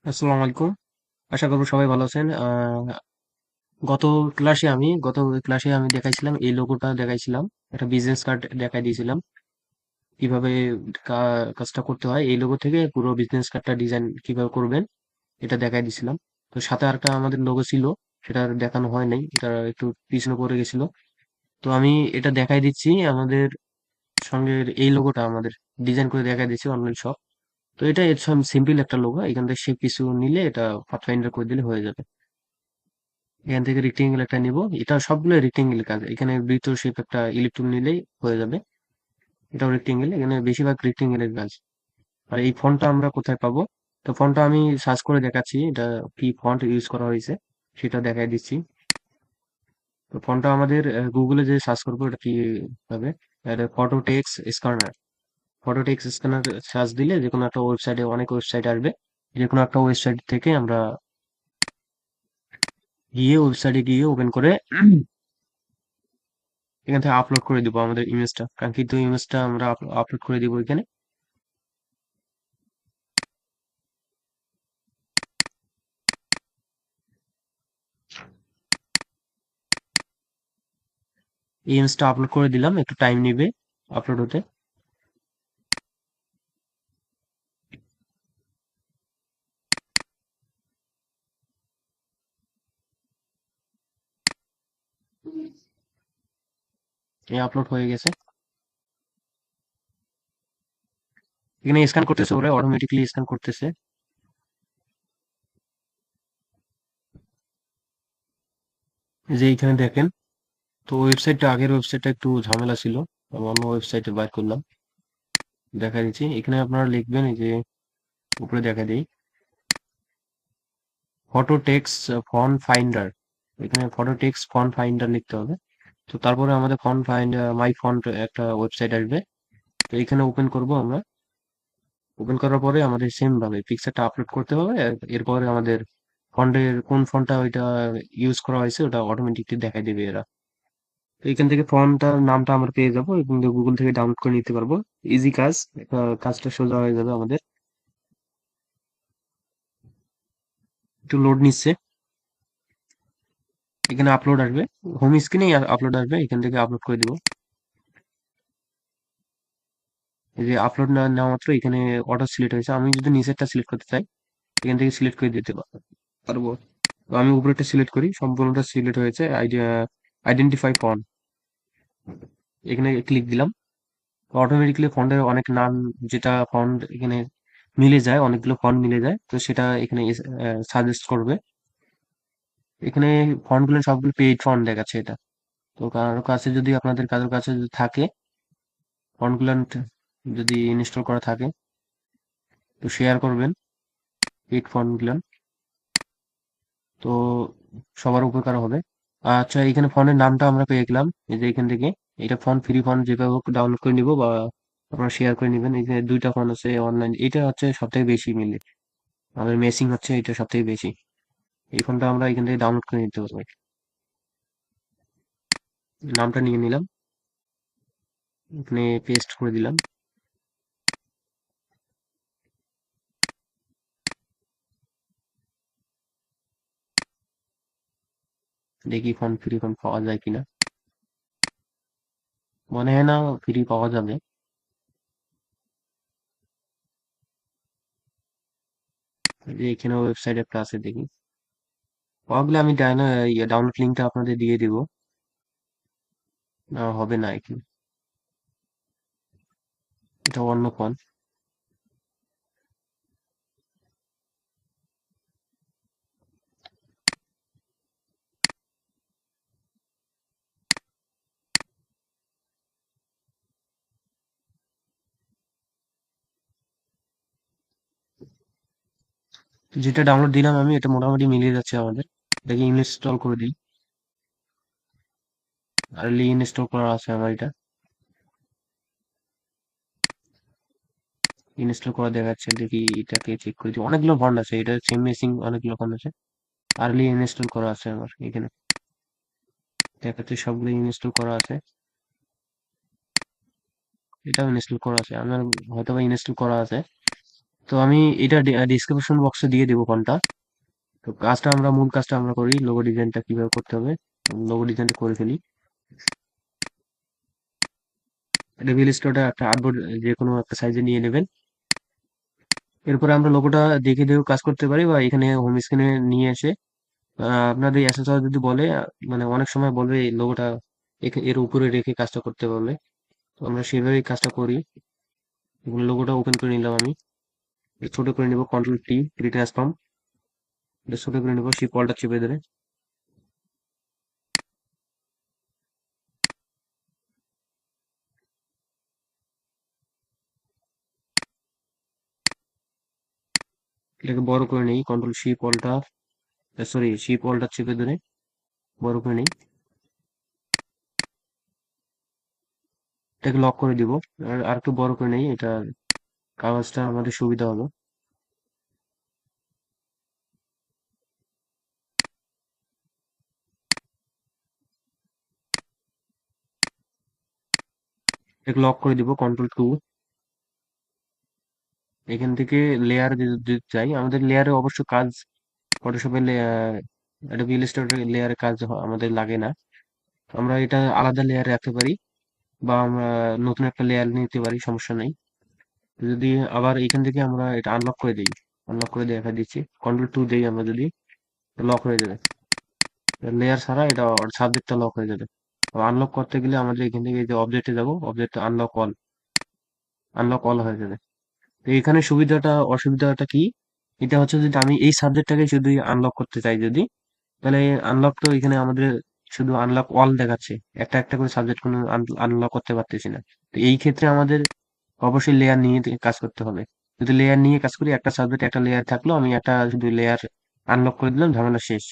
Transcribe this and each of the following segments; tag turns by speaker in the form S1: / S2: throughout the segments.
S1: আসসালামু আলাইকুম। আশা করবো সবাই ভালো আছেন। গত ক্লাসে আমি দেখাইছিলাম, এই লোগোটা দেখাইছিলাম, একটা বিজনেস কার্ড দেখাই দিয়েছিলাম কিভাবে কাজটা করতে হয়। এই লোগো থেকে পুরো বিজনেস কার্ডটা ডিজাইন কিভাবে করবেন এটা দেখাই দিয়েছিলাম। তো সাথে আরেকটা আমাদের লোগো ছিল, সেটা আর দেখানো হয় নাই, এটা একটু পিছনে পড়ে গেছিল। তো আমি এটা দেখাই দিচ্ছি, আমাদের সঙ্গে এই লোগোটা আমাদের ডিজাইন করে দেখাই দিচ্ছি অনলাইন শপ। তো এটা সিম্পল একটা লোগো, এখান থেকে সে কিছু নিলে এটা পাথফাইন্ডার করে দিলে হয়ে যাবে। এখান থেকে রেক্টেঙ্গেল একটা নিব, এটা সবগুলো রেক্টেঙ্গেল কাজ। এখানে বৃত্ত শেপ একটা ইলেকট্রন নিলেই হয়ে যাবে। এটাও রেক্টেঙ্গেল, এখানে বেশিরভাগ রেক্টেঙ্গেলের কাজ। আর এই ফন্টটা আমরা কোথায় পাবো? তো ফন্টটা আমি সার্চ করে দেখাচ্ছি, এটা কি ফন্ট ইউজ করা হয়েছে সেটা দেখাই দিচ্ছি। তো ফন্টটা আমাদের গুগলে যে সার্চ করবো এটা কি হবে, ফটোটেক্স স্ক্যানার। ফটোটেক্স স্ক্যানার সার্চ দিলে যে কোনো একটা ওয়েবসাইটে, অনেক ওয়েবসাইট আসবে, যে কোনো একটা ওয়েবসাইট থেকে আমরা গিয়ে ওয়েবসাইটে গিয়ে ওপেন করে এখান থেকে আপলোড করে দিব আমাদের ইমেজটা, কাঙ্ক্ষিত ইমেজটা আমরা আপলোড করে দিব এখানে। এই ইমেজটা আপলোড করে দিলাম, একটু টাইম নেবে আপলোড হতে। এই আপলোড হয়ে গেছে, এখানে স্ক্যান করতেছে, ওরা অটোমেটিকলি স্ক্যান করতেছে। এই যে এইখানে দেখেন। তো ওয়েবসাইটটা, আগের ওয়েবসাইটটা একটু ঝামেলা ছিল, আমি অন্য ওয়েবসাইটে বাইর করলাম, দেখা দিচ্ছি। এখানে আপনারা লিখবেন, এই যে উপরে দেখা দিই, ফটো টেক্সট ফন্ট ফাইন্ডার। এখানে ফটো টেক্সট ফন্ট ফাইন্ডার লিখতে হবে। তো তারপরে আমাদের ফন্ট ফাইন্ডার মাই ফন্ট একটা ওয়েবসাইট আসবে। তো এখানে ওপেন করব আমরা। ওপেন করার পরে আমাদের সেম ভাবে পিকচারটা আপলোড করতে হবে। এরপরে আমাদের ফন্টের কোন ফন্টটা ওইটা ইউজ করা হয়েছে ওটা অটোমেটিকলি দেখাই দেবে এরা। তো এখান থেকে ফন্টটার নামটা আমরা পেয়ে যাবো এবং গুগল থেকে ডাউনলোড করে নিতে পারবো। ইজি কাজ, কাজটা সোজা হয়ে যাবে আমাদের। একটু লোড নিচ্ছে, এখানে আপলোড আসবে, হোম স্ক্রিনেই আপলোড আসবে, এখান থেকে আপলোড করে দিব। এই যে আপলোড না নেওয়া মাত্র এখানে অটো সিলেক্ট হয়েছে। আমি যদি নিচেরটা সিলেক্ট করতে চাই, এখান থেকে সিলেক্ট করে দিতে পারবো। তো আমি উপরেরটা সিলেক্ট করি, সম্পূর্ণটা সিলেক্ট হয়েছে। আইডেন্টিফাই ফন্ট, এখানে ক্লিক দিলাম। অটোমেটিক্যালি ফন্টের অনেক নাম, যেটা ফন্ট এখানে মিলে যায়, অনেকগুলো ফন্ট মিলে যায়, তো সেটা এখানে সাজেস্ট করবে। এখানে ফন্ট গুলো সবগুলো পেইড ফন্ট দেখাচ্ছে এটা। তো কারোর কাছে যদি, আপনাদের কারোর কাছে যদি থাকে ফন্ট গুলো, যদি ইনস্টল করা থাকে, তো শেয়ার করবেন পেইড ফন্ট গুলো, তো সবার উপকার হবে। আচ্ছা, এখানে ফন্টের নামটা আমরা পেয়ে গেলাম, এই যে এখান থেকে। এটা ফন্ট, ফ্রি ফন্ট যেভাবে হোক ডাউনলোড করে নিব বা আপনারা শেয়ার করে নেবেন। এই যে দুইটা ফন্ট আছে অনলাইন, এটা হচ্ছে সব থেকে বেশি মিলে, আমাদের মেসিং হচ্ছে এটা সব থেকে বেশি। এই ফোনটা আমরা এখান থেকে ডাউনলোড করে নিতে পারবো। নামটা নিয়ে নিলাম, এখানে পেস্ট করে দিলাম। দেখি ফোন, ফ্রি ফোন পাওয়া যায় কিনা। মনে হয় না ফ্রি পাওয়া যাবে। এই যে এখানে ওয়েবসাইট একটা আছে, দেখি পাওয়া গেলে আমি ডাউনলোড লিঙ্কটা আপনাদের দিয়ে দিব। না, হবে না এখানে, এটা অন্য ফোন। যেটা ডাউনলোড দিলাম আমি, এটা মোটামুটি মিলিয়ে যাচ্ছে আমাদের। এটাকে ইনস্টল করে দিই, আর্লি ইনস্টল করা আছে আমার এটা। ইনস্টল করা দেখাচ্ছে, দেখি এটাকে চেক করে দিই। অনেকগুলো ফন্ট আছে, এটা সেম মেসিং, অনেকগুলো ফন্ট আছে। আর্লি ইনস্টল করা আছে আমার এখানে, দেখাচ্ছে সবগুলো ইনস্টল করা আছে। এটাও ইনস্টল করা আছে আমার, হয়তো বা ইনস্টল করা আছে। তো আমি এটা ডিসক্রিপশন বক্সে দিয়ে দেবো কোনটা। তো মূল কাজটা আমরা করি, লোগো ডিজাইনটা কিভাবে করতে হবে। লোগো ডিজাইনটা করে ফেলি। রিভিল স্টোরটা একটা আর্টবোর্ড যে কোনো একটা সাইজে নিয়ে নেবেন। এরপরে আমরা লোগোটা দেখে দেখেও কাজ করতে পারি, বা এখানে হোম স্ক্রিনে নিয়ে এসে আপনাদের এসএসআর যদি বলে, মানে অনেক সময় বলবে এই লোগোটা এর উপরে রেখে কাজটা করতে বলবে। তো আমরা সেভাবেই কাজটা করি। লোগোটা ওপেন করে নিলাম আমি। এটা ছোট করে নিব, কন্ট্রোল টি, ট্রান্সফর্ম। এটা ছোট করে নিব, শিপ অল্টার চেপে ধরে। এটাকে বড় করে নেই, control shift alter, sorry shift alter চেপে ধরে বড় করে নেই। এটাকে লক করে দিব। আর একটু বড় করে নেই, এটা কাগজটা আমাদের সুবিধা হবে। এটাকে লক করে দিব, কন্ট্রোল টু। এখান থেকে লেয়ার যদি চাই, আমাদের লেয়ারে অবশ্য কাজ, ফটোশপের অ্যাডোবি ইলাস্ট্রেটর লেয়ারে কাজ আমাদের লাগে না। আমরা এটা আলাদা লেয়ার রাখতে পারি, বা আমরা নতুন একটা লেয়ার নিতে পারি, সমস্যা নেই। যদি আবার এখান থেকে আমরা এটা আনলক করে দিই, আনলক করে দেখা দিচ্ছি, কন্ট্রোল টু দিই আমরা, যদি লক হয়ে যাবে। লেয়ার ছাড়া এটা সাবজেক্টটা লক হয়ে যাবে। আনলক করতে গেলে আমাদের এখান থেকে এই যে অবজেক্টে যাব, অবজেক্ট আনলক অল হয়ে যাবে। তো এখানে অসুবিধাটা কি, এটা হচ্ছে যদি আমি এই সাবজেক্টটাকে শুধু আনলক করতে চাই, যদি, তাহলে আনলক তো এখানে আমাদের শুধু আনলক অল দেখাচ্ছে, একটা একটা করে সাবজেক্ট কোনো আনলক করতে পারতেছি না। তো এই ক্ষেত্রে আমাদের অবশ্যই লেয়ার নিয়ে কাজ করতে হবে। যদি লেয়ার নিয়ে কাজ করি, একটা সাবজেক্ট একটা লেয়ার থাকলো, আমি একটা শুধু লেয়ার আনলক করে দিলাম, ঝামেলা শেষ।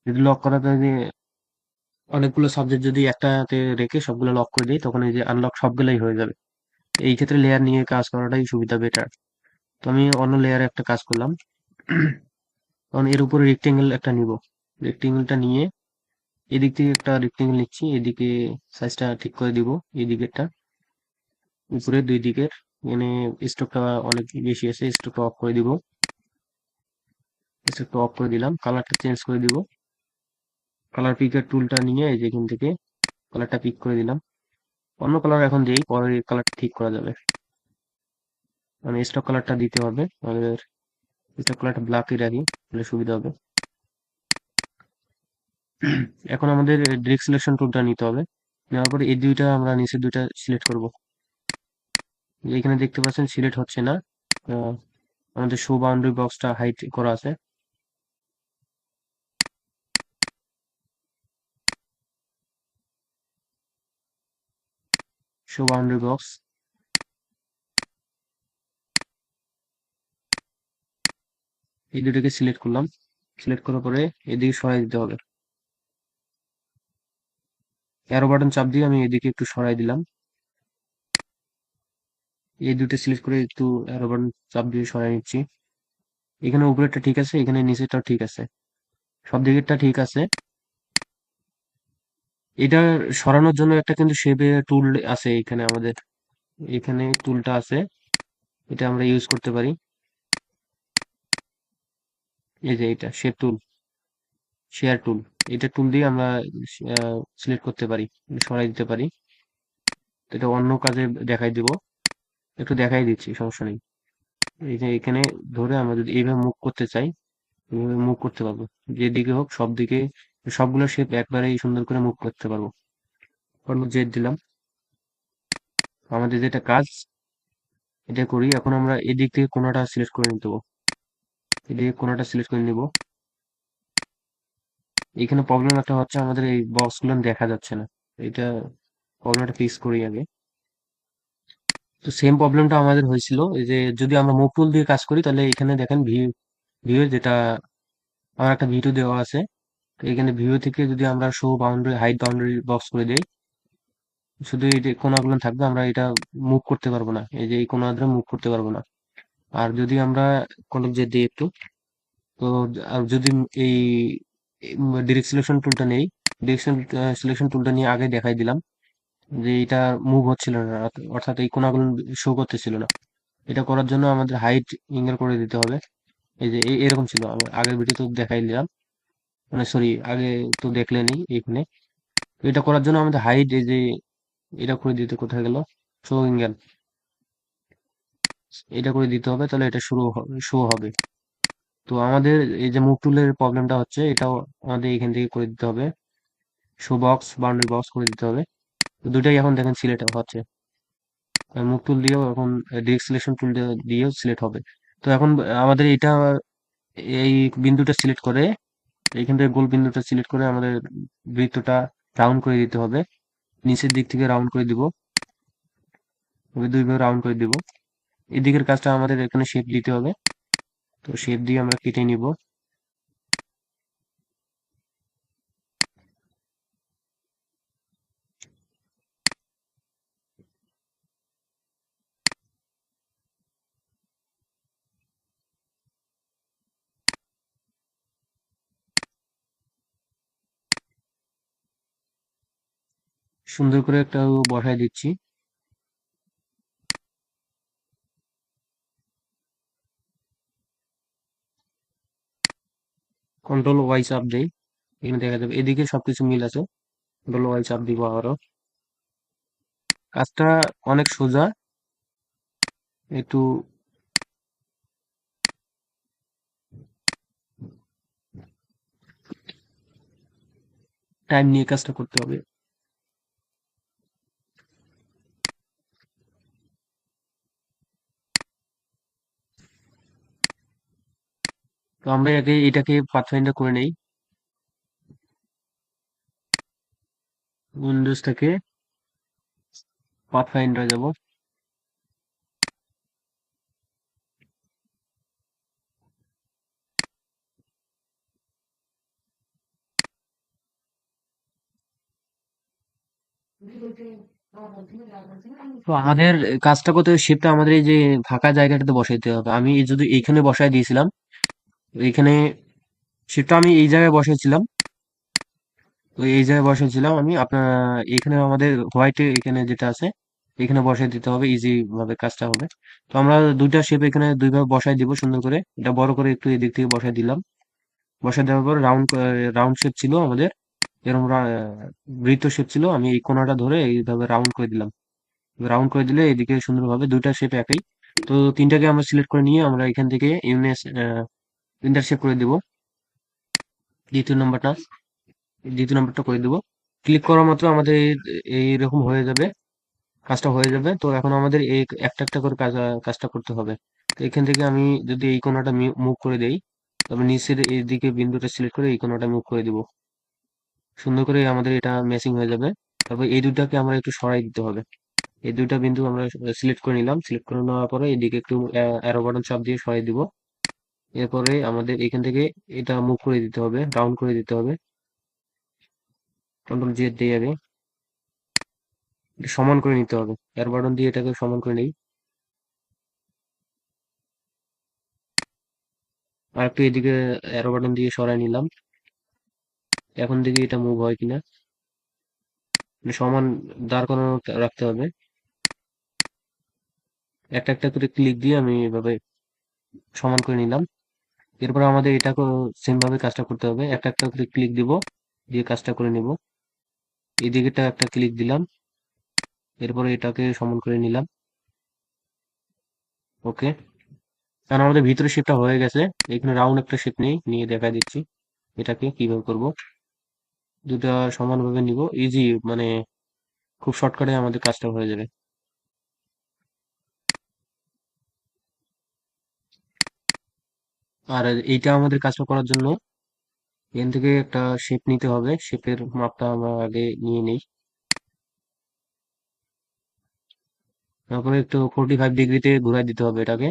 S1: যদি লক করাতে যদি অনেকগুলো সাবজেক্ট যদি একটাতে রেখে সবগুলো লক করে দিই, তখন এই যে আনলক সবগুলাই হয়ে যাবে। এই ক্ষেত্রে লেয়ার নিয়ে কাজ করাটাই সুবিধা, বেটার। তো আমি অন্য লেয়ারে একটা কাজ করলাম। তখন এর উপরে রেক্টেঙ্গেল একটা নিব। রেক্টেঙ্গেলটা নিয়ে এদিক থেকে একটা রেক্টেঙ্গেল নিচ্ছি, এদিকে সাইজটা ঠিক করে দিব, এদিকেরটা উপরে দুই দিকের। এখানে স্ট্রোকটা অনেক বেশি আছে, স্ট্রোকটা অফ করে দিব। স্ট্রোকটা অফ করে দিলাম, কালারটা চেঞ্জ করে দিব। কালার পিকের টুলটা নিয়ে এই যে এখান থেকে কালারটা পিক করে দিলাম। অন্য কালার এখন দিই, পরে কালারটা ঠিক করা যাবে। মানে স্টক কালারটা দিতে হবে আমাদের, স্টক কালারটা ব্ল্যাকই রাখি, তাহলে সুবিধা হবে। এখন আমাদের ডিরেক্ট সিলেকশন টুলটা নিতে হবে। নেওয়ার পরে এই দুইটা আমরা নিচের দুইটা সিলেক্ট করব। এখানে দেখতে পাচ্ছেন সিলেক্ট হচ্ছে না। আহ, আমাদের শো বাউন্ডারি বক্সটা হাইট করা আছে। শো বাউন্ডারি বক্স, এই দুটোকে সিলেক্ট করলাম। সিলেক্ট করার পরে এদিকে সরাই দিতে হবে। অ্যারো বাটন চাপ দিয়ে আমি এদিকে একটু সরাই দিলাম। এই দুটো সিলেক্ট করে একটু অ্যারো বাটন চাপ দিয়ে সরাই নিচ্ছি। এখানে উপরেরটা ঠিক আছে, এখানে নিচেরটাও ঠিক আছে, সব দিকেরটা ঠিক আছে। এটা সরানোর জন্য একটা কিন্তু শেপে টুল আছে এখানে আমাদের, এখানে টুলটা আছে, এটা আমরা ইউজ করতে পারি। এই যে এটা শেপ টুল, শেয়ার টুল, এটা টুল দিয়ে আমরা সিলেক্ট করতে পারি, সরাই দিতে পারি। তো এটা অন্য কাজে দেখাই দিব, একটু দেখাই দিচ্ছি, সমস্যা নেই। এই যে এখানে ধরে আমরা যদি এইভাবে মুভ করতে চাই, এইভাবে মুভ করতে পারবো, যেদিকে হোক সব দিকে, সবগুলো শেপ একবারেই সুন্দর করে মুভ করতে পারবো। কন্ট্রোল জেড দিলাম। আমাদের যেটা কাজ, এটা করি। এখন আমরা এদিক থেকে কোণাটা সিলেক্ট করে নিতে হবে, এদিকে কোণাটা সিলেক্ট করে নিব। এখানে প্রবলেম একটা হচ্ছে, আমাদের এই বক্স গুলো দেখা যাচ্ছে না, এটা প্রবলেমটা ফিক্স করি আগে। তো সেম প্রবলেমটা আমাদের হয়েছিল, এই যে যদি আমরা মুভ টুল দিয়ে কাজ করি, তাহলে এখানে দেখেন ভিউ যেটা, আমার একটা ভিডিও দেওয়া আছে। তো এখানে ভিউ থেকে যদি আমরা show boundary, height boundary box করে দেই, শুধু এই যে কোণাগুলো থাকবে, আমরা এটা মুভ করতে পারবো না, এই যে এই কোণা ধরে মুভ করতে পারবো না। আর যদি আমরা কন্ট্রোল জেড দিই একটু, তো আর যদি এই ডিরেক্ট সিলেকশন টুলটা নেই, ডিরেকশন সিলেকশন টুলটা নিয়ে আগে দেখাই দিলাম যে এটা মুভ হচ্ছিল না, অর্থাৎ এই কোণাগুলো শো করতেছিল না। এটা করার জন্য আমাদের হাইট ইঙ্গেল করে দিতে হবে। এই যে এরকম ছিল, আমি আগের ভিডিও তো দেখাই দিলাম, মানে সরি আগে তো দেখলেনি এখানে। তো এটা করার জন্য আমাদের হাইট এই যে এটা করে দিতে, কোথায় গেল, শো ইঙ্গেল, এটা করে দিতে হবে, তাহলে এটা শো হবে। তো আমাদের এই যে মুভ টুলের প্রবলেমটা হচ্ছে, এটাও আমাদের এখান থেকে করে দিতে হবে, শো বক্স, বাউন্ডারি বক্স করে দিতে হবে। তো দুটাই এখন দেখেন সিলেক্ট হচ্ছে, মুভ টুল দিয়েও এখন ডিরেক্ট সিলেকশন টুল দিয়েও সিলেক্ট হবে। তো এখন আমাদের এটা এই বিন্দুটা সিলেক্ট করে, এইখান থেকে গোল বিন্দুটা সিলেক্ট করে আমাদের বৃত্তটা রাউন্ড করে দিতে হবে, নিচের দিক থেকে রাউন্ড করে দিব, দুইভাবে রাউন্ড করে দিব। এদিকের কাজটা আমাদের এখানে শেপ দিতে হবে, তো শেপ দিয়ে আমরা কেটে নিব। সুন্দর করে একটা বসায় দিচ্ছি। কন্ট্রোল ওয়াই চাপ দেই, এখানে দেখা যাবে এদিকে সবকিছু মিল আছে। কন্ট্রোল ওয়াই চাপ দিব আবারও। কাজটা অনেক সোজা, একটু টাইম নিয়ে কাজটা করতে হবে। তো আমরা আগে এটাকে পাথফাইন্ডার করে নেই, উইন্ডোজ থেকে পাথফাইন্ডার যাব। তো আমাদের কাজটা করতে শিপটা আমাদের এই যে ফাঁকা জায়গাটাতে বসাইতে হবে। আমি এই যদি এইখানে বসাই দিয়েছিলাম, এইখানে শিপটা আমি এই জায়গায় বসাইছিলাম, তো এই জায়গায় বসাইছিলাম আমি আপনার, এখানে আমাদের হোয়াইট এখানে যেটা আছে এখানে বসাই দিতে হবে, ইজি ভাবে কাজটা হবে। তো আমরা দুইটা শেপ এখানে দুইভাবে বসাই দিব সুন্দর করে, এটা বড় করে একটু এদিক থেকে বসাই দিলাম। বসাই দেওয়ার পর রাউন্ড রাউন্ড শেপ ছিল আমাদের, এরকম বৃত্ত শেপ ছিল, আমি এই কোণাটা ধরে এইভাবে রাউন্ড করে দিলাম। রাউন্ড করে দিলে এদিকে সুন্দরভাবে দুইটা শেপ একই। তো তিনটাকে আমরা সিলেক্ট করে নিয়ে আমরা এখান থেকে ইউনেস ইন্টারসেক্ট করে দিব, দ্বিতীয় নাম্বারটা, দ্বিতীয় নাম্বারটা করে দিব। ক্লিক করা মাত্র আমাদের এইরকম হয়ে যাবে, কাজটা হয়ে যাবে। তো এখন আমাদের এই একটা একটা করে কাজটা করতে হবে। তো এখান থেকে আমি যদি এই কোণাটা মুভ করে দেই, তবে নিচের এইদিকে বিন্দুটা সিলেক্ট করে এই কোণাটা মুভ করে দিব, সুন্দর করে আমাদের এটা ম্যাচিং হয়ে যাবে। তারপর এই দুটাকে আমরা একটু সরাই দিতে হবে। এই দুইটা বিন্দু আমরা সিলেক্ট করে নিলাম, সিলেক্ট করে নেওয়ার পরে এদিকে একটু অ্যারো বাটন চাপ দিয়ে সরাই দিব। এরপরে আমাদের এখান থেকে এটা মুভ করে দিতে হবে, রাউন্ড করে দিতে হবে, কন্ট্রোল জেড দিয়ে আগে এটা সমান করে নিতে হবে, অ্যারো বাটন দিয়ে এটাকে সমান করে নিই। আর একটু এদিকে অ্যারো বাটন দিয়ে সরাই নিলাম। এখন দেখি এটা মুভ হয় কিনা, মানে সমান দাঁড় করানো রাখতে হবে। একটা একটা করে ক্লিক দিয়ে আমি এভাবে সমান করে নিলাম। এরপর আমাদের এটাকে সেম ভাবে কাজটা করতে হবে, একটা একটা করে ক্লিক দিব, দিয়ে কাজটা করে নিব। এদিকেটা একটা ক্লিক দিলাম, এরপরে এটাকে সমান করে নিলাম। ওকে, কারণ আমাদের ভিতরে শেপটা হয়ে গেছে। এখানে রাউন্ড একটা শেপ নেই, নিয়ে দেখা দিচ্ছি এটাকে কিভাবে করব। দুটা সমানভাবে নিব, ইজি, মানে খুব শর্টকাটে আমাদের কাজটা হয়ে যাবে। আর এইটা আমাদের কাজটা করার জন্য এখান থেকে একটা শেপ নিতে হবে, শেপের মাপটা আমরা আগে নিয়ে নেই। তারপরে একটু 45 ডিগ্রিতে ঘুরাই দিতে হবে এটাকে।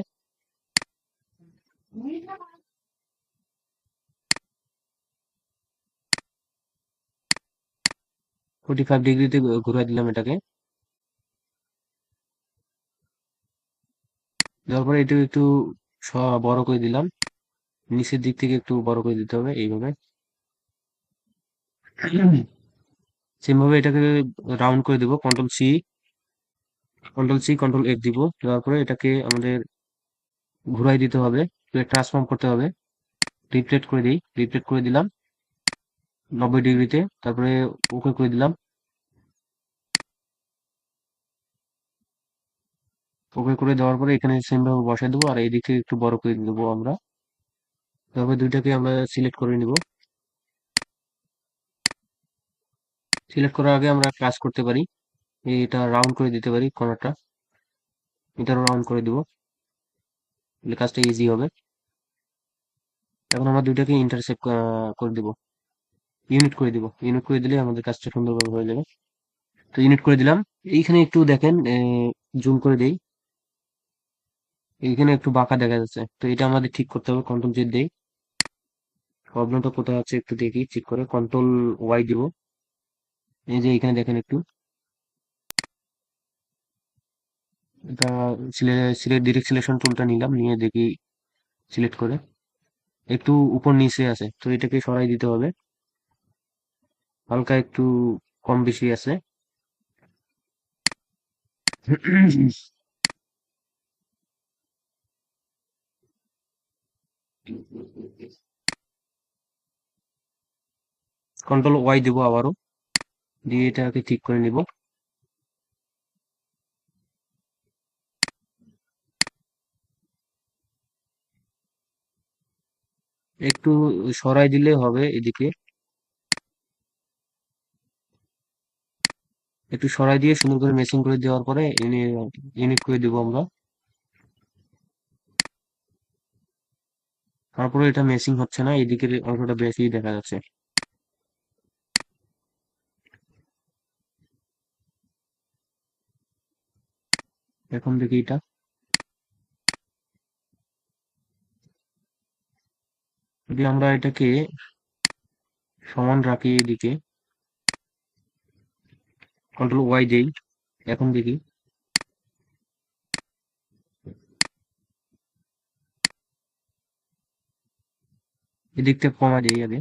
S1: 45 ডিগ্রিতে ঘুরাই দিলাম এটাকে। দেওয়ার পরে এটা একটু বড় করে দিলাম, নিচের দিক থেকে একটু বড় করে দিতে হবে এইভাবে। সেম ভাবে এটাকে রাউন্ড করে দেবো, control C, control C control F দিব, দেওয়ার পরে এটাকে আমাদের ঘুরাই দিতে হবে, ট্রান্সফর্ম করতে হবে। রিপ্লেট করে দিলাম 90 ডিগ্রিতে, তারপরে ওকে করে দিলাম। ওকে করে দেওয়ার পরে এখানে সেম ভাবে বসাই দেবো, আর এই দিক থেকে একটু বড় করে দেবো আমরা। তারপরে দুইটাকে আমরা সিলেক্ট করে নিব। সিলেক্ট করার আগে আমরা কাজ করতে পারি, এটা রাউন্ড করে দিতে পারি কর্নারটা, এটা রাউন্ড করে দিব, তাহলে কাজটা ইজি হবে। এখন আমরা দুইটাকে ইন্টারসেক্ট করে দিব, ইউনিট করে দিলে আমাদের কাজটা সুন্দরভাবে হয়ে যাবে। তো ইউনিট করে দিলাম। এইখানে একটু দেখেন, জুম করে দেই, এইখানে একটু বাঁকা দেখা যাচ্ছে, তো এটা আমাদের ঠিক করতে হবে। কন্ট্রোল Z দেই, প্রবলেমটা কোথায় আছে একটু দেখি, চেক করে কন্ট্রোল Y দিব। এই যে এখানে দেখেন একটু, এটা সিলেক্ট ডিরেক্ট সিলেকশন টুলটা নিলাম, নিয়ে দেখি সিলেক্ট করে একটু উপর নিচে আছে, তো এটাকে সরাই দিতে হবে, হালকা একটু কম বেশি আছে। কন্ট্রোল Y দেবো আবারও, দিয়ে এটাকে ঠিক করে নিব। একটু সরাই দিলে হবে এদিকে, একটু সরাই দিয়ে সুন্দর করে মেশিং করে দেওয়ার পরে ইউনিট করে দিব আমরা। তারপরে এটা মেশিং হচ্ছে না, এদিকের অংশটা বেশি দেখা যাচ্ছে। এখন দেখি এটা, যদি আমরা এটাকে সমান রাখি এদিকে, কন্ট্রোল Y দেই, এখন দেখি এদিকটা কমা দেই আগে।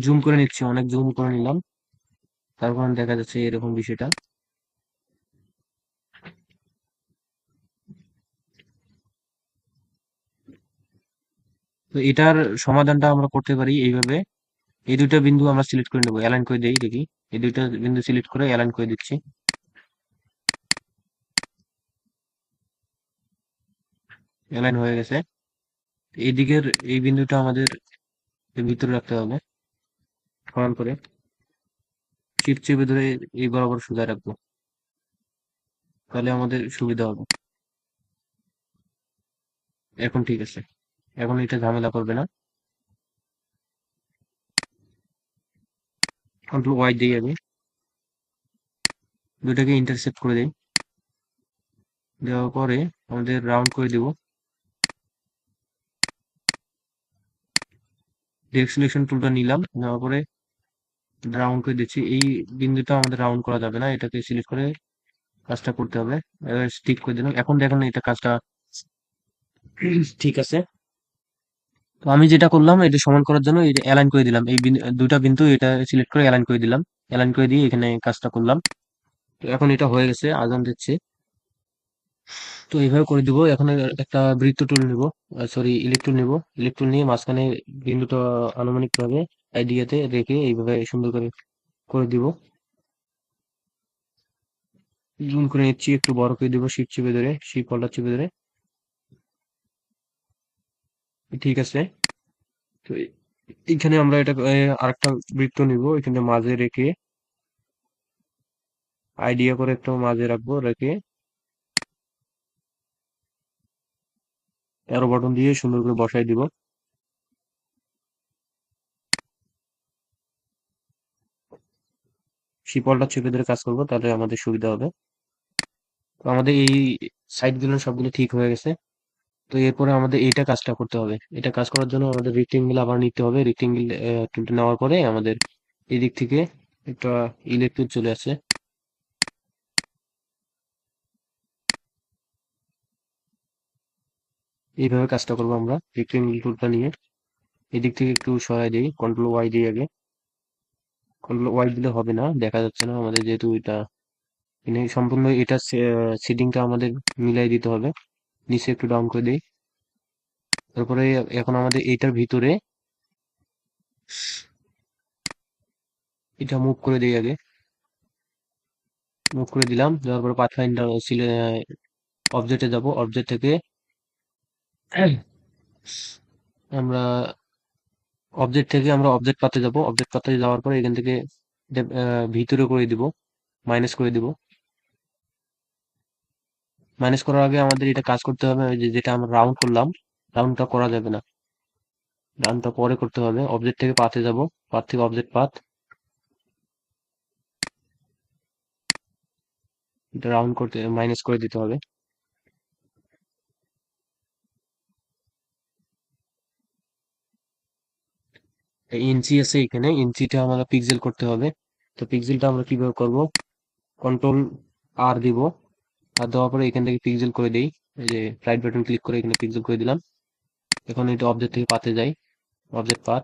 S1: জুম করে নিচ্ছি, অনেক জুম করে নিলাম, তারপর দেখা যাচ্ছে এরকম বিষয়টা। তো এটার সমাধানটা আমরা করতে পারি এইভাবে, এই দুইটা বিন্দু আমরা সিলেক্ট করে নেবো, অ্যালাইন করে দেই দেখি। এই দুইটা বিন্দু সিলেক্ট করে অ্যালাইন করে দিচ্ছি, অ্যালাইন হয়ে গেছে। এই দিকের এই বিন্দুটা আমাদের ভিতরে রাখতে হবে, সমান করে শিফট চেপে ধরে এই বরাবর সোজা রাখবো, তাহলে আমাদের সুবিধা হবে। এখন ঠিক আছে, এখন এটা ঝামেলা করবে না। কন্ট্রোল Y দিই আমি, দুটাকে ইন্টারসেক্ট করে দিই, দেওয়ার পরে আমাদের রাউন্ড করে দিব। ডিরেক্ট সিলেকশন টুলটা নিলাম, নেওয়ার পরে রাউন্ড করে দিচ্ছি। এই বিন্দুটা আমাদের রাউন্ড করা যাবে না, এটাকে সিলেক্ট করে কাজটা করতে হবে। এবার স্টিক করে দিলাম, এখন দেখেন এটা কাজটা ঠিক আছে। তো আমি যেটা করলাম, এটা সমান করার জন্য এটা অ্যালাইন করে দিলাম, এই দুটা বিন্দু এটা সিলেক্ট করে অ্যালাইন করে দিলাম, অ্যালাইন করে দিয়ে এখানে কাজটা করলাম। তো এখন এটা হয়ে গেছে, আজান দিচ্ছে। তো এইভাবে করে দিব। এখন একটা বৃত্ত টুল নিব, সরি ইলেকট্রুল নিব। ইলেকট্রুল নিয়ে মাঝখানে বিন্দুটা আনুমানিক ভাবে আইডিয়াতে রেখে এইভাবে সুন্দর করে করে দিব। জুম করে নিচ্ছি, একটু বড় করে দিব, শিফট চেপে ধরে, শিফট অল্টার চেপে ধরে। ঠিক আছে। তো এইখানে আমরা এটা আরেকটা বৃত্ত নিব, এখানে মাঝে রেখে আইডিয়া করে একটু মাঝে রাখবো, রেখে অ্যারো বাটন দিয়ে সুন্দর করে বসাই দিব। শিফট অল্টার চেপে ধরে কাজ করবো, তাহলে আমাদের সুবিধা হবে। তো আমাদের এই সাইড গুলো সবগুলো ঠিক হয়ে গেছে। তো এরপরে আমাদের এইটা কাজটা করতে হবে। এটা কাজ করার জন্য আমাদের রেক্টেঙ্গেল আবার নিতে হবে। রেক্টেঙ্গেল টুলটা নেওয়ার পরে আমাদের এদিক থেকে একটা ইলেকট্রিক চলে আসে, এইভাবে কাজটা করবো আমরা রেক্টেঙ্গেল টুলটা নিয়ে। এদিক থেকে একটু সরাই দিই, কন্ট্রোল ওয়াই দিই আগে। কন্ট্রোল ওয়াই দিলে হবে না, দেখা যাচ্ছে না আমাদের, যেহেতু এটা এখানে সম্পূর্ণ এটা সেটিংটা আমাদের মিলাই দিতে হবে। নিচে একটু ডাউন করে দিই। তারপরে এখন আমাদের এটার ভিতরে এটা মুভ করে দিই আগে। মুভ করে দিলাম, দেওয়ার পরে পাথফাইন্ডার অবজেক্টে যাব। অবজেক্ট থেকে আমরা আমরা অবজেক্ট পাতে যাব। অবজেক্ট পাতে যাওয়ার পরে এখান থেকে ভিতরে করে দিব, মাইনাস করে দিব। মাইনাস করার আগে আমাদের এটা কাজ করতে হবে, ওই যে যেটা আমরা রাউন্ড করলাম, রাউন্ডটা করা যাবে না, রাউন্ডটা পরে করতে হবে। অবজেক্ট থেকে পাতে যাব, পাত থেকে অবজেক্ট পাত, এটা রাউন্ড করতে মাইনাস করে দিতে হবে। ইঞ্চি আছে এখানে, ইঞ্চিটা আমরা পিক্সেল করতে হবে। তো পিক্সেলটা আমরা কিভাবে করব, কন্ট্রোল আর দিব। আর দেওয়ার পরে এখান থেকে পিক্সেল করে দেই। এই যে রাইট বাটন ক্লিক করে এখানে পিক্সেল করে দিলাম। এখন এটা অবজেক্ট থেকে পাতে যাই, অবজেক্ট পাথ,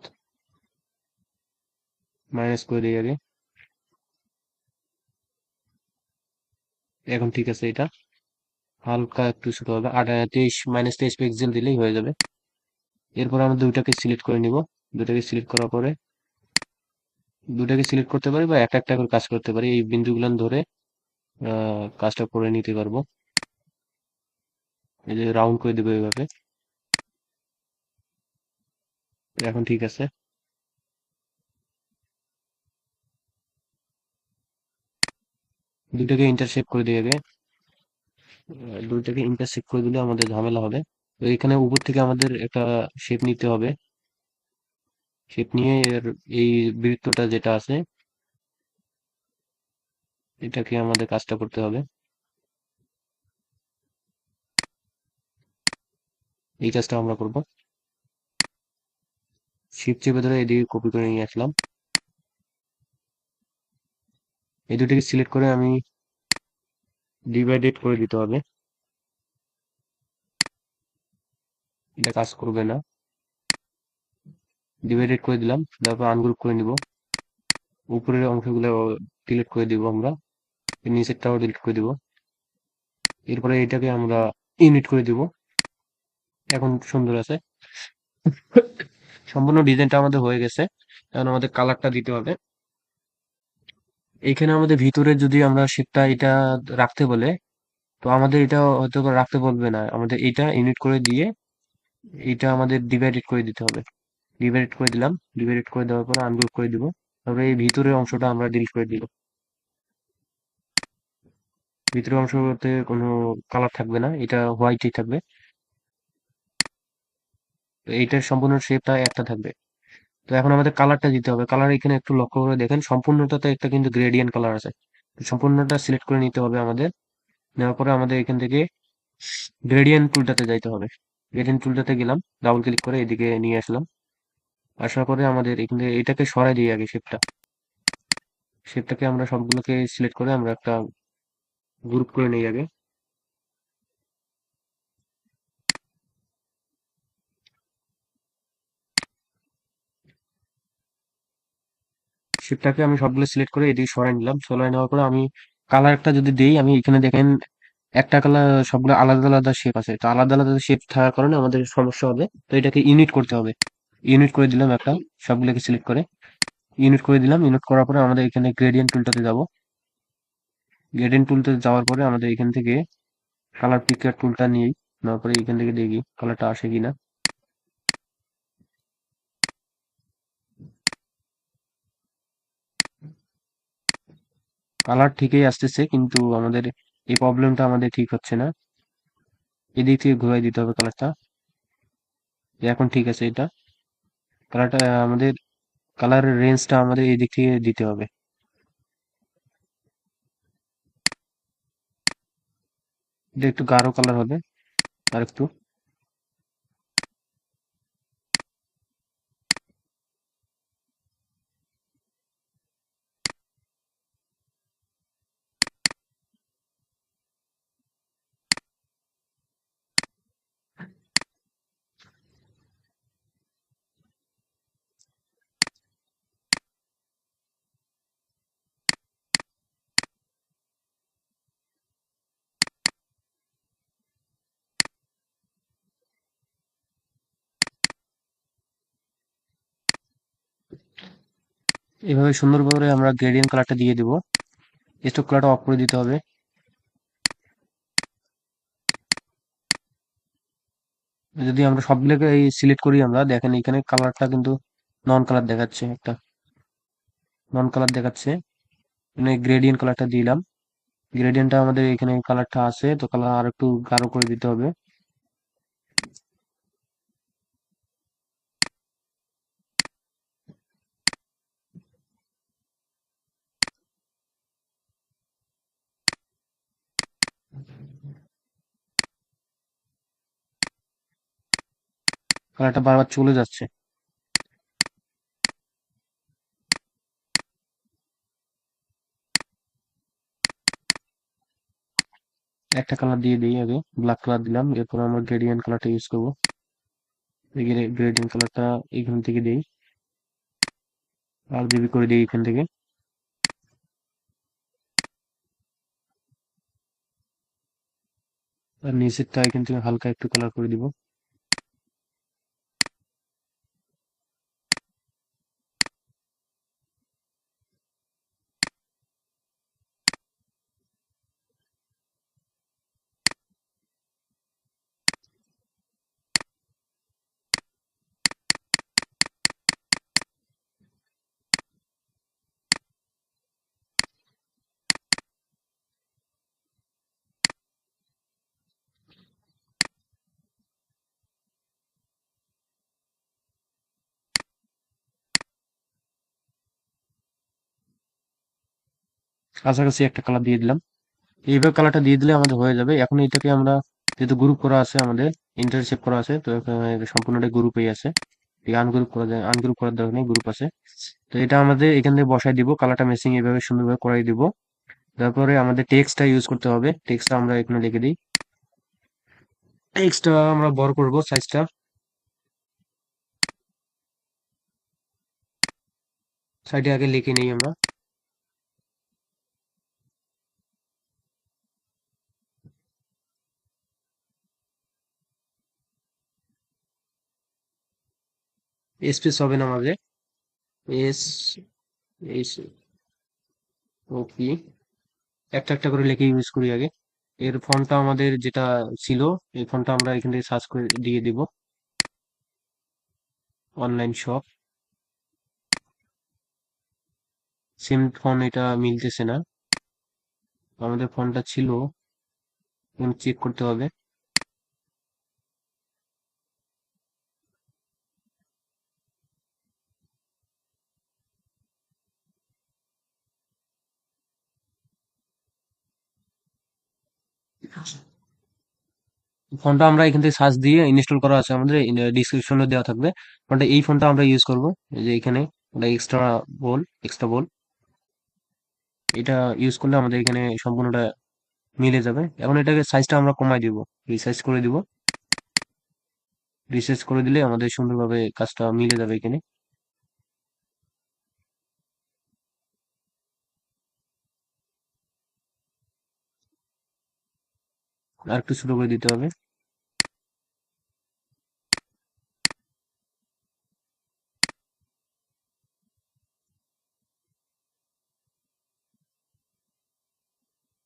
S1: মাইনাস করে দিই আগে। এখন ঠিক আছে, এটা হালকা একটু ছোট হবে, 23 পিক্সেল দিলেই হয়ে যাবে। এরপর আমরা দুইটাকে সিলেক্ট করে নিব। দুটাকে সিলেক্ট করার পরে দুটাকে সিলেক্ট করতে পারি বা একটা একটা করে কাজ করতে পারি, এই বিন্দুগুলো ধরে কাজটা করে নিতে পারবো। এই যে রাউন্ড করে দেবো এইভাবে। এখন ঠিক আছে। দুইটাকে ইন্টারসেক্ট করে দিয়ে আগে। দুইটাকে ইন্টারসেক্ট করে দিলে আমাদের ঝামেলা হবে। তো এখানে উপর থেকে আমাদের একটা শেপ নিতে হবে। শেপ নিয়ে এই বৃত্তটা যেটা আছে, এটাকে আমাদের কাজটা করতে হবে। এই কাজটা আমরা করব। শিফট চেপে ধরে এদিকে কপি করে নিয়ে আসলাম। এই দুটিকে সিলেক্ট করে আমি ডিভাইডেড করে দিতে হবে, এটা কাজ করবে না। ডিভাইডেড করে দিলাম, তারপর আনগ্রুপ করে নিব। উপরের অংশগুলো ডিলিট করে দিব আমরা, নিচেরটাও ডিলিট করে দিব। এরপরে এটাকে আমরা ইউনিট করে দিব। এখন সুন্দর আছে। সম্পূর্ণ ডিজাইনটা আমাদের হয়ে গেছে। এখন আমাদের কালারটা দিতে হবে। এইখানে আমাদের ভিতরে যদি আমরা শেপটা এটা রাখতে বলে, তো আমাদের এটা হয়তো বা রাখতে বলবে না, আমাদের এটা ইউনিট করে দিয়ে এটা আমাদের ডিভাইডেড করে দিতে হবে। ডিভাইডেড করে দিলাম, ডিভাইডেড করে দেওয়ার পরে আনগ্রুপ করে দিব। তারপরে এই ভিতরের অংশটা আমরা ডিলিট করে দিব। ভিতরের অংশতে কোনো কালার থাকবে না, এটা হোয়াইটই থাকবে। তো এইটার সম্পূর্ণ শেপটা একটা থাকবে। তো এখন আমাদের কালারটা দিতে হবে। কালার এখানে একটু লক্ষ্য করে দেখেন, সম্পূর্ণটাতে একটা কিন্তু গ্রেডিয়েন্ট কালার আছে। তো সম্পূর্ণটা সিলেক্ট করে নিতে হবে আমাদের। নেওয়ার পরে আমাদের এখান থেকে গ্রেডিয়েন্ট টুলটাতে যাইতে হবে। গ্রেডিয়েন্ট টুলটাতে গেলাম, ডাবল ক্লিক করে এদিকে নিয়ে আসলাম। আসার পরে আমাদের এখান থেকে এটাকে সরাই দিই আগে, শেপটাকে আমরা সবগুলোকে সিলেক্ট করে আমরা একটা গ্রুপ করে নিই আগে। শেপটাকে আমি সবগুলো সিলেক্ট করে এদিকে সরাই নিলাম। সরাই নেওয়ার পরে আমি কালারটা যদি দেই, আমি এখানে দেখেন একটা কালার, সবগুলো আলাদা আলাদা শেপ আছে। তো আলাদা আলাদা শেপ থাকার কারণে আমাদের সমস্যা হবে। তো এটাকে ইউনিট করতে হবে। ইউনিট করে দিলাম একটা, সবগুলোকে সিলেক্ট করে ইউনিট করে দিলাম। ইউনিট করার পরে আমাদের এখানে গ্রেডিয়েন্ট টুলটাতে যাব। গ্রেডিয়েন্ট টুলটাতে যাওয়ার পরে আমাদের এখান থেকে কালার পিকার টুলটা নিয়ে নেওয়ার পরে এখান থেকে দেখি কালারটা আসে কিনা। কালার ঠিকই আসতেছে, কিন্তু আমাদের এই প্রবলেমটা আমাদের ঠিক হচ্ছে না। এদিক থেকে ঘুরাই দিতে হবে কালারটা। এখন ঠিক আছে, এটা কালারটা আমাদের, কালারের রেঞ্জটা আমাদের এই দিক থেকে দিতে হবে। এটা একটু গাঢ় কালার হবে আর একটু। এভাবে সুন্দর করে আমরা গ্রেডিয়েন্ট কালারটা দিয়ে দিব। স্ট্রোক কালারটা অফ করে দিতে হবে। যদি আমরা সবগুলোকে এই সিলেক্ট করি, আমরা দেখেন এখানে কালারটা কিন্তু নন কালার দেখাচ্ছে, একটা নন কালার দেখাচ্ছে। মানে গ্রেডিয়েন্ট কালারটা দিলাম। গ্রেডিয়েন্টটা আমাদের এখানে কালারটা আছে, তো কালার আর একটু গাঢ় করে দিতে হবে। কালারটা বারবার চলে যাচ্ছে। একটা কালার দিয়ে দিই, আগে ব্ল্যাক কালার দিলাম, এরপর আমরা গ্রেডিয়েন্ট কালারটা ইউজ করবো। গ্রেডিয়েন্ট কালারটা এখান থেকে দিই, আর জিবি করে দিই এখান থেকে। আর নিচেরটা এখান থেকে হালকা একটু কালার করে দিব। কাছাকাছি একটা কালার দিয়ে দিলাম। এইভাবে কালারটা দিয়ে দিলে আমাদের হয়ে যাবে। এখন এটাকে আমরা, যেহেতু গ্রুপ করা আছে আমাদের, ইন্টারসেপ করা আছে, তো এখানে সম্পূর্ণটা গ্রুপেই আছে। আনগ্রুপ করা যায়, আনগ্রুপ করার দরকার নেই, গ্রুপ আছে। তো এটা আমাদের এখান থেকে বসাই দিব, কালারটা ম্যাচিং এইভাবে সুন্দরভাবে করাই দিব। তারপরে আমাদের টেক্সটটা ইউজ করতে হবে। টেক্সটটা আমরা এখানে লিখে দিই। টেক্সটটা আমরা বড় করব সাইজটা। সাইডে আগে লিখে নিই আমরা। স্পেস হবে না আমাদের। এস, এস, ও পি, একটা একটা করে লিখে ইউজ করি আগে। এর ফন্টটা আমাদের যেটা ছিল, এই ফন্টটা আমরা এখান থেকে সার্চ করে দিয়ে দিব। অনলাইন শপ, সেম ফন্ট, এটা মিলতেছে না। আমাদের ফন্টটা ছিল, চেক করতে হবে। ফোনটা আমরা এখান থেকে সার্চ দিয়ে ইনস্টল করা আছে আমাদের, ডিসক্রিপশনে দেওয়া থাকবে। ফোনটা, এই ফোনটা আমরা ইউজ করব। এই যে এখানে এক্সট্রা বল, এটা ইউজ করলে আমাদের এখানে সম্পূর্ণটা মিলে যাবে। এখন এটাকে সাইজটা আমরা কমাই দিব, রিসাইজ করে দিব। রিসাইজ করে দিলে আমাদের সুন্দরভাবে কাজটা মিলে যাবে এখানে। আর একটু ছোট করে দিতে হবে।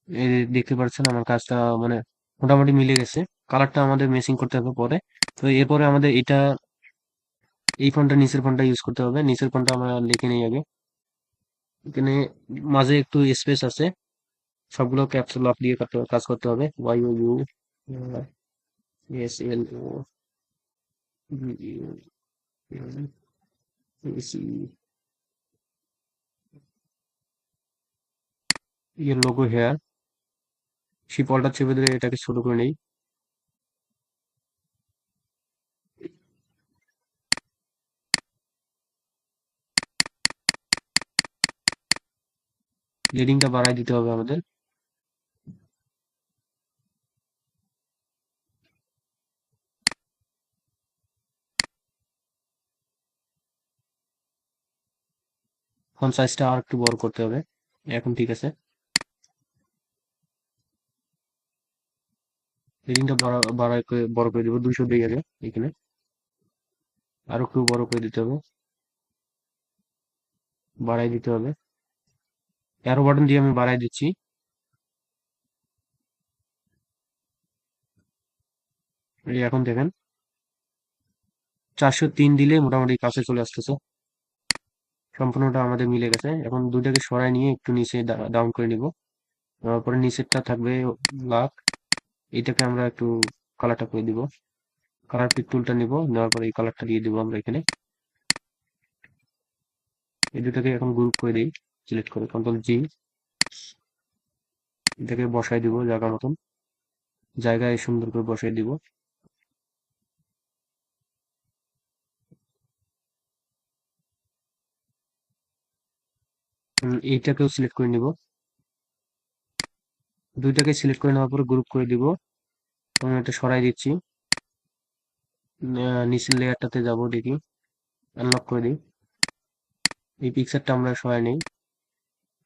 S1: এই যে দেখতে পাচ্ছেন আমার কাজটা মানে মোটামুটি মিলে গেছে। কালারটা আমাদের ম্যাচিং করতে হবে পরে। তো এরপরে আমাদের এটা, এই ফন্টটা, নিচের ফন্টটা ইউজ করতে হবে। নিচের ফন্টটা আমরা লিখে নিই আগে। এখানে মাঝে একটু স্পেস আছে, সবগুলো ক্যাপস লক দিয়ে কাজ করতে হবে। ওয়াই ও ইউ এস এল ও ইয়ের লোগো হেয়ার, শিপলটা চেপে দিলে এটাকে ছোট করে নেই। লেডিংটা বাড়াই দিতে হবে আমাদের। ফন্ট সাইজটা আর একটু বড় করতে হবে। এখন ঠিক আছে। লেডিংটা বড় করে দিব 200 দিয়ে আগে এখানে। আর একটু বড় করে দিতে হবে। বাড়াই দিতে হবে। অ্যারো বাটন দিয়ে আমি বাড়াই দিচ্ছি। এই এখন দেখেন 403 দিলে মোটামুটি কাছে চলে আসতেছে। সম্পূর্ণটা আমাদের মিলে গেছে। এখন দুইটাকে সরাই নিয়ে একটু নিচে ডাউন করে নিব। তারপরে নিচেরটা থাকবে ব্ল্যাক। এটাকে আমরা একটু কালারটা করে দিব। কালার পিক টুলটা নিব, নেওয়ার পরে এই কালারটা দিয়ে দিব আমরা এখানে। এই দুটাকে এখন গ্রুপ করে দিই, সিলেক্ট করে Ctrl+G। এটাকে বসাই দিব জায়গা মতন, জায়গায় সুন্দর করে বসাই দিব। এইটাকেও সিলেক্ট করে নিব। দুইটাকে সিলেক্ট করে নেওয়ার পরে গ্রুপ করে দিব এবং এটা সরাই দিচ্ছি। নিচের লেয়ারটাতে যাব, দেখি আনলক করে দিই। এই পিকচারটা আমরা সরাই নেই।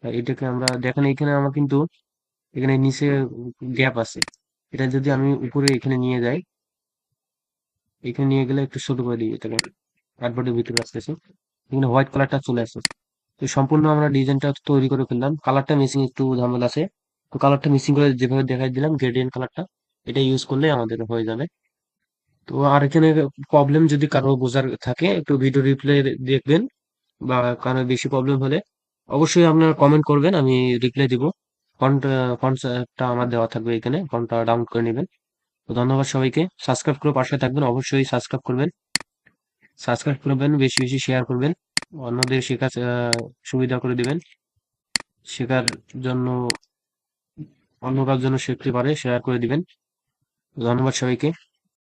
S1: এটাকে আমরা দেখেন, এখানে আমার কিন্তু এখানে নিচে গ্যাপ আছে। এটা যদি আমি উপরে এখানে নিয়ে যাই, এখানে নিয়ে গেলে একটু ছোট করে দিই এটাকে, কার্ডবোর্ডের ভিতরে আসতেছে, এখানে হোয়াইট কালারটা চলে আসে। তো সম্পূর্ণ আমরা ডিজাইনটা তৈরি করে ফেললাম। কালারটা মিসিং একটু ঝামেলা আছে, তো কালারটা মিসিং করে যেভাবে দেখাই দিলাম গ্রেডিয়েন্ট কালারটা, এটা ইউজ করলে আমাদের হয়ে যাবে। তো আর এখানে প্রবলেম যদি কারো বোঝার থাকে একটু ভিডিও রিপ্লে দেখবেন, বা কারো বেশি প্রবলেম হলে অবশ্যই আপনারা কমেন্ট করবেন, আমি রিপ্লাই দিব। ফন্ট ফন্টটা আমার দেওয়া থাকবে এখানে, ফন্টটা ডাউনলোড করে নেবেন। তো ধন্যবাদ সবাইকে, সাবস্ক্রাইব করে পাশে থাকবেন, অবশ্যই সাবস্ক্রাইব করবেন। সাবস্ক্রাইব করবেন, বেশি বেশি শেয়ার করবেন, অন্যদের শেখার সুবিধা করে দিবেন। শেখার জন্য, অন্য কার জন্য শিখতে পারে শেয়ার করে দিবেন। ধন্যবাদ সবাইকে।